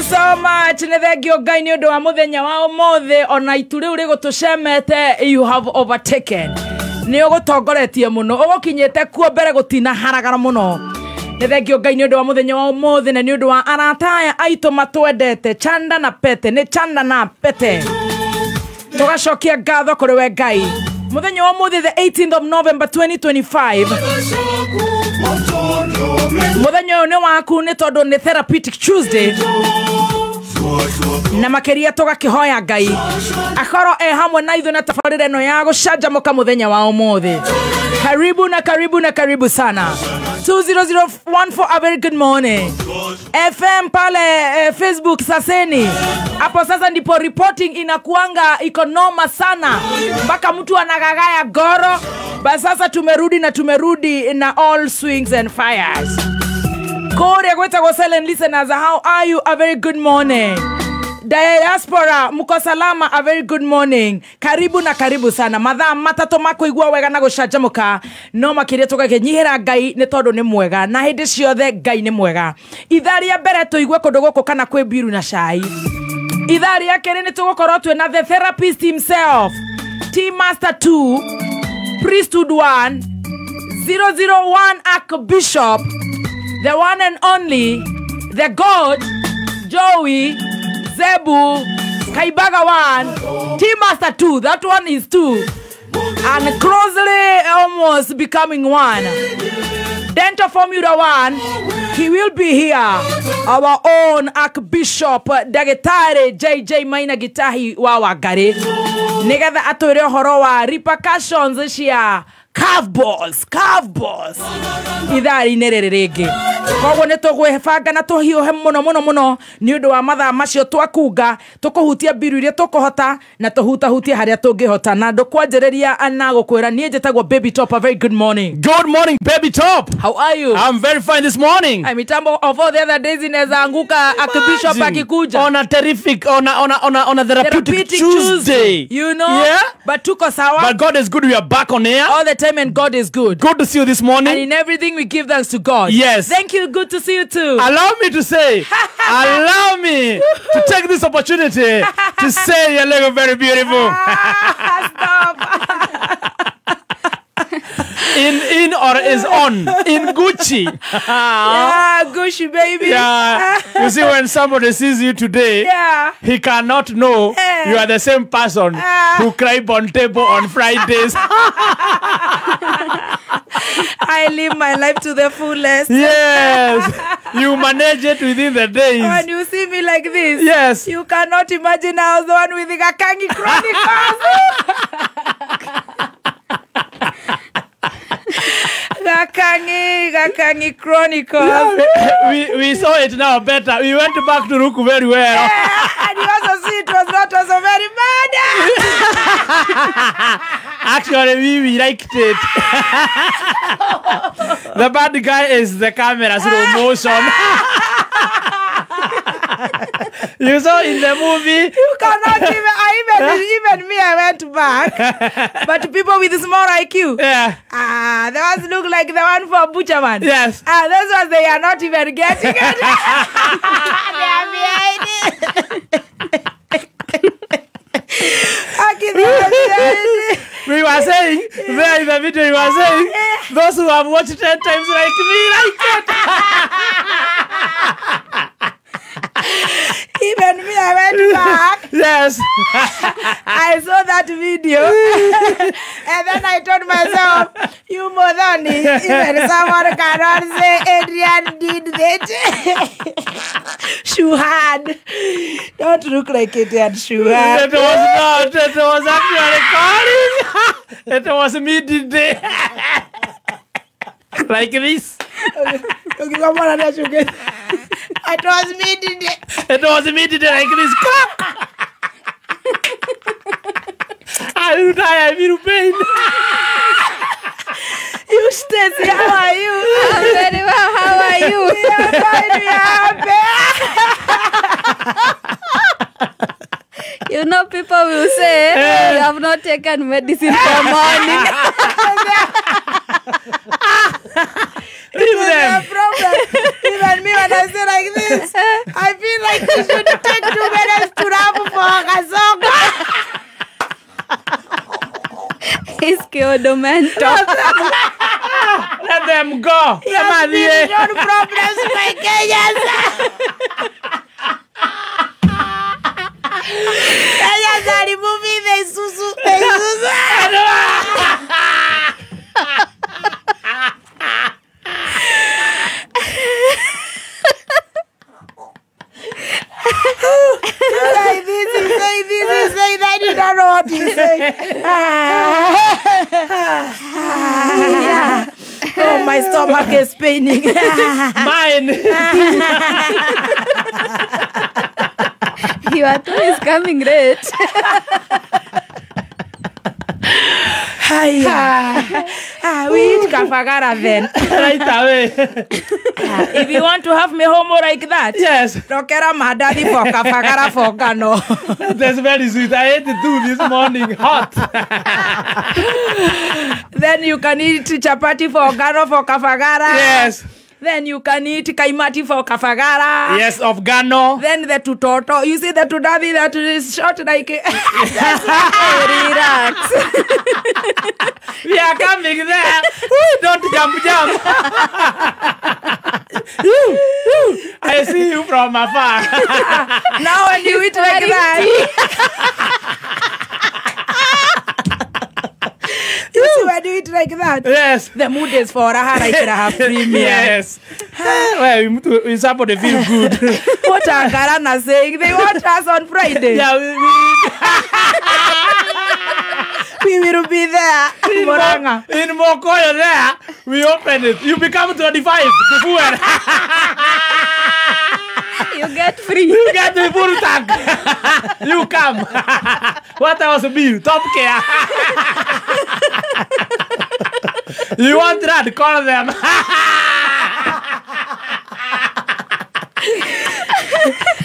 so much. Nethegio Ngai ni undu wa muthenya wa umothe ona ituri uri gutucemete you have overtaken. Ni ugutongoretie muno ugukinyete kuo mbere gutina haragara muno. Nethegio Ngai ni undu wa muthenya wa umothe na ni undu wa arataya aitu matwendete chanda na pete ni chanda na pete. Tugacokia ngatho kuri we Ngai. Muthenya wa umothe the 18th of November 2025. Muthenya ni waku ni tondu ni Therapeutic Tuesday. Na makeria tugakihoya Ngai akoro hamwe na ithu na tafarire no ya gucanjamuka muthenya wa umothe. Karibu na karibu na karibu sana. 20014 a very good morning. FM pale Facebook Saseni. Hapo sasa ndipo reporting inakuanga iko noma sana. Mpaka mtu anagagaya goro. Basi sasa tumerudi na all swings and fires. Kore gweta go silent listeners, how are you? A very good morning. Diaspora muko salama, a very good morning. Karibu na karibu sana. Mathaa matatu mako igua wega na gucanjamuka. No makiria tugakenyihira Ngai ni tondu ni mwega na hindi ciothe Ngai ni mwega. Itharia mbere tuigue kundu guku kana kwi biru na cai. Itharia kere ni tugukorwo twe na the therapist himself. Team Master 2, Priesthood 1, 001 Archbishop, the one and only, the God, Joey, Zebu, Kaibaga 1, Team Master 2, that one is 2, and closely almost becoming 1. Dental Formula 1, he will be here, our own Archbishop, Dagetare JJ Maina Gitahi Wawagari. Nigetha atwire horo wa repercussions cia curveballs. Ithari nerere rege. Koguo ne tugwebanga na tuhiuhe muno ni undu wa mathaa macio twakunga tukuhutia biru iria tukuhota na tuhutahutia haria tungihota na ndukwanjereria ana gukwira nie njitagwo Baby Top. A very good morning. Good morning, Baby Top. How are you? I'm very fine this morning. I mitambo of all the other days inaweza anguka Archbishop akikuja on a terrific on a therapeutic Tuesday. You know? Yeah. But tuko sawa. But God is good. We are back on air all the time and God is good. Good to see you this morning. And in everything we give thanks to God. Yes. Thank you. Good to see you too. Allow me to say, allow me to take this opportunity to say you look very beautiful. Stop. in or is on in Gucci. Yeah, Gucci baby. Yeah. You see, when somebody sees you today, yeah, he cannot know you are the same person who cried on table on Fridays. I live my life to the fullest. Yes. You manage it within the days. When you see me like this, yes, you cannot imagine I was the one with the Gakangi Chronicles. Gakangi Chronicles. Yeah, we saw it now better. We went back to Ruku very well. Yeah, and you also see it was not also very bad. Actually, we liked it. The bad guy is the camera slow motion. You saw in the movie. You cannot even me. I went back. But people with small IQ. Yeah. The ones look like the one for Butcherman. Yes. Those ones they are not even getting it. They are behind it. We were saying, there in the video, we were saying, those who have watched 10 times like me, like it. Even me, I went back. Yes. I saw that video. And then I told myself, you Modani, even someone cannot say Adrian did that. Shuhad. Don't look like Adrian Shuhad. It was not. It was actually calling. It was me did it. Like this. Okay, come on, it was me did it. It was me did it like this. I will die. I feel pain. You Stacy, how are you? I'm very well. How are you? Yeah, fine, You know, people will say you have not taken medicine for morning. Leave them. Problem. Even me when I say like this, I feel feeling like we should take 2 minutes to rap for Kasongo. He's Kyodomento. Let them go. Yes, no problems, my Kenyans. Kenyans are removing the Isuzu. This is saying I don't know what he's saying. Oh, my stomach is paining. Mine. Your toe is coming red. We eat Kafagara then. Right away. If you want to have me homo like that, Yes. Rokera Madadi for Kafagara for Gano. That's very sweet. I ate it too this morning. Hot. Then you can eat chapati for Gano for Kafagara. Yes. Then you can eat kaimati for Kafagara. Yes, of Gano. Then the tutoto. You see the tudadi that is short like Relax. We are coming there. Don't jump. I see you from afar. Now when you eat like that. You see when you eat like that. Yes. The mood is for Raha like Raha Premier. Yes. Well, we somebody feel good. What are Garana saying? They want us on Friday. Yeah, We will be there. Moranga. in Mokoyo there, we open it. You become 25. You get free. You get the full tank. You come. What else bill? Top care. You want that? Call them.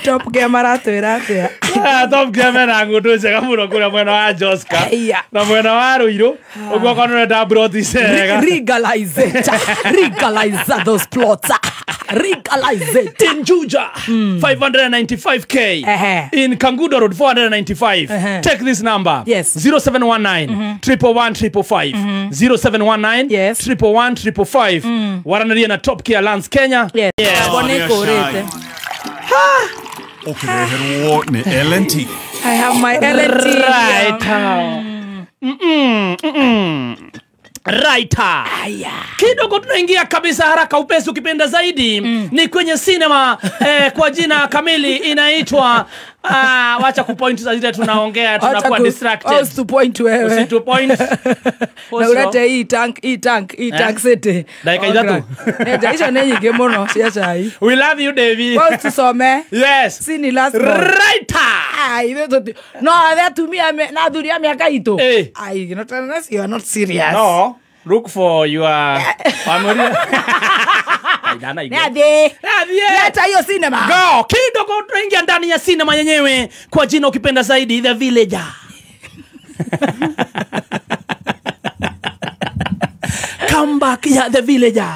Top camera to Ratia. Top care na ngutu chega muno kura mwena wa Joska. Yeah. Na mwena wa Ruiro. Ogwa kono da broti sega. Legalize it. Legalize those plots. Legalize it. In Juja, 595k. In Kangudo Road, 495. Take this number. Yes. 0719 111 0719 Yes. 111 Waranaria na Top Care Lands Kenya. Yes. Yeah. LNT. I have my LNT. Right. Kidogo tunaingia kabisa haraka upesi ukipenda zaidi ni kwenye cinema kwa jina kamili inaitwa wacha kupoint za zile tunaongea tunakuwa distracted. Usipoint wewe. Usitupoint. Na ulete hii tank city. Dakika idatu. Hicho ni nyingi mno siacha hii. We love you David. Wewe tusome. Yes. Sini last one. Right. No, that to me na dhuria miaka itu. Hey. You are not serious. No. Look for your family. Nade. Leta hiyo cinema. Go. Kidogo tunaingia ndani ya cinema yenyewe kwa jina ukipenda zaidi The Villager. Comeback ya The Villager.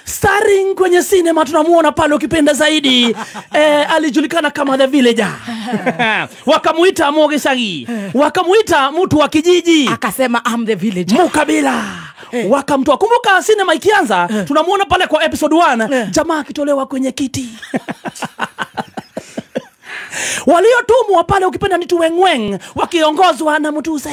Starring kwenye cinema tunamuona pale ukipenda zaidi alijulikana kama The Villager. Wakamuita Mogesagi. Wakamuita mtu wa kijiji. Akasema I'm the villager. Mukabila. Wakamtoa. Kumbuka cinema ikianza tunamuona pale kwa episode 1 jamaa akitolewa kwenye kiti. Waliotumwa pale ukipenda ni Tuwengweng wakiongozwa na Mutuse.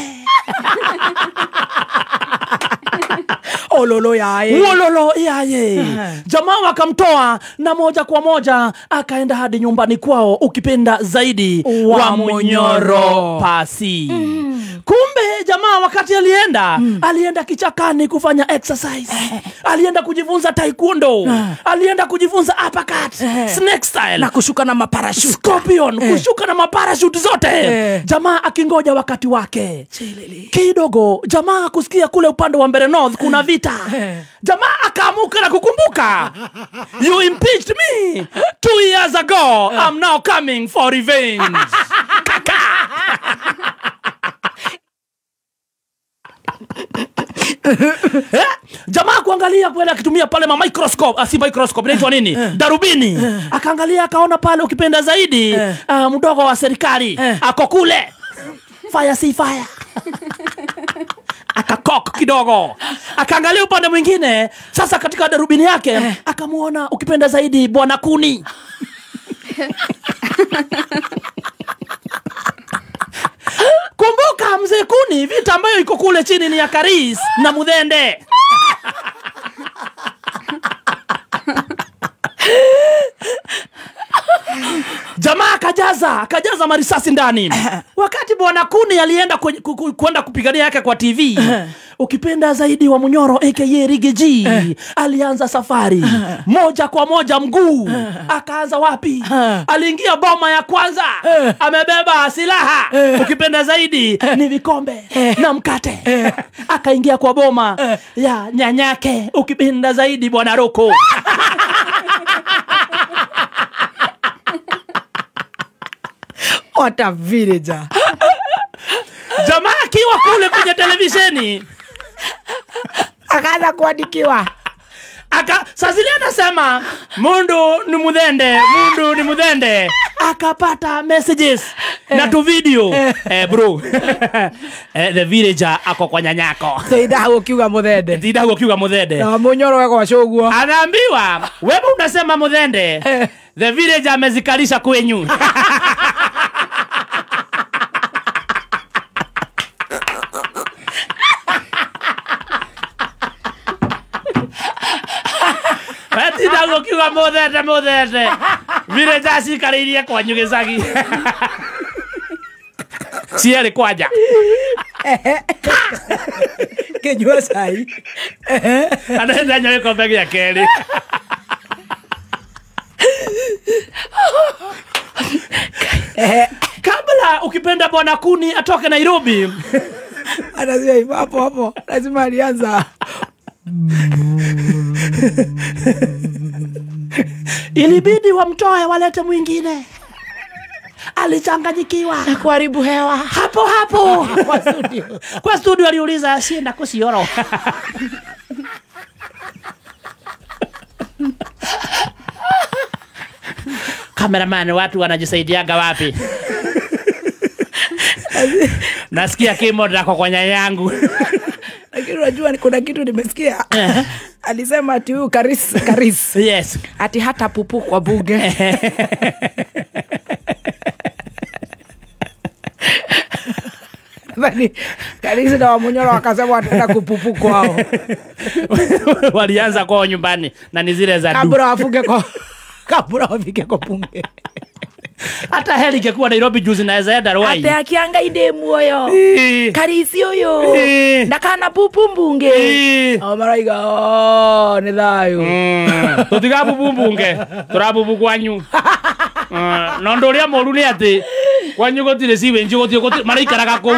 Ololo yaye. Jamaa wakamtoa na moja kwa moja akaenda hadi nyumbani kwao ukipenda zaidi wa Munyoro Pasi. Kumbe jamaa wakati alienda kichakani kufanya exercise. Alienda kujifunza taekwondo. Alienda kujifunza uppercut, snake style na kushuka na maparachute. Scorpion, kushuka na maparachute zote. Jamaa akingoja wakati wake. Kidogo jamaa kusikia kule upande wa Mbere North kuna vita. Jamaa akaamuka na kukumbuka. You impeached me 2 years ago. I'm now coming for revenge. Jamaa kuangalia kwenda akitumia pale microscope, si microscope, inaitwa nini? Darubini. Akaangalia akaona pale ukipenda zaidi mdogo wa serikali ako kule. Fire si fire. Akakok kidogo. Akaangalia upande mwingine, sasa katika darubini yake akamuona ukipenda zaidi Bwana Kuni. Kumbuka mzee Kuni, vita ambayo iko kule chini ni ya Karis na Mudhende. Jamaa akajaza marisasi ndani. Wakati Bwana Kuni alienda kwenda kupigania yake kwa TV, ukipenda zaidi wa Munyoro aka Riggy G alianza safari moja kwa moja mguu. Akaanza wapi? Aliingia boma ya kwanza, amebeba silaha, ukipenda zaidi ni vikombe na mkate. Akaingia kwa boma ya nyanyake, ukipenda zaidi Bwana Roko. What a villager. Jamaa akiwa kule kwenye televisheni akaanza kuandikiwa. Sasa zile anasema Mundu ni Mudhende. Akapata messages na tu video. Bro. The villager ako kwa nyanyako. Seida ukiuga Mudhende. Na Munyoro wako washoguo. Anaambiwa, wewe unasema Mudhende. The villager amezikalisha kwenyu. Atidago kiwa Mudhende. Vile jasi kariria kwa nyugezagi. Siele kwaja. Kenyua sai. Anaenda nyawe kwa begi ya Kelly. Kabla ukipenda Bwana Kuni atoke Nairobi, anasema hapo lazima alianza. Ilibidi wamtoe walete mwingine. Alichanganyikiwa na kuharibu hewa hapo kwa studio aliuliza sienda kusioro. Cameraman, watu wanajisaidiaga wapi? Nasikia kimo ndako kwa nyanyangu. Lakini unajua kuna kitu nimesikia. Alisema ati huyu Karis. Yes. Ati hata pupu kwa bunge. Bali Karis na Munyoro wakasema wataenda kupupu kwao. Walianza kwao nyumbani na ni zile za kabura wafike kwa bunge. Hata heli ingekuwa Nairobi juzi naweza enda Ruai. Ate akianga ide muoyo. Karisi uyo. Nakana pupu mbunge. Maraiga ni thayo. Tutiga pupu mbunge. Turapupu kwanyu. Nondo ria moru ni ati kwanyu gotire siwe nji gotire maraikaraga kou.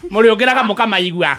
Muri ogeraga mukamaigua.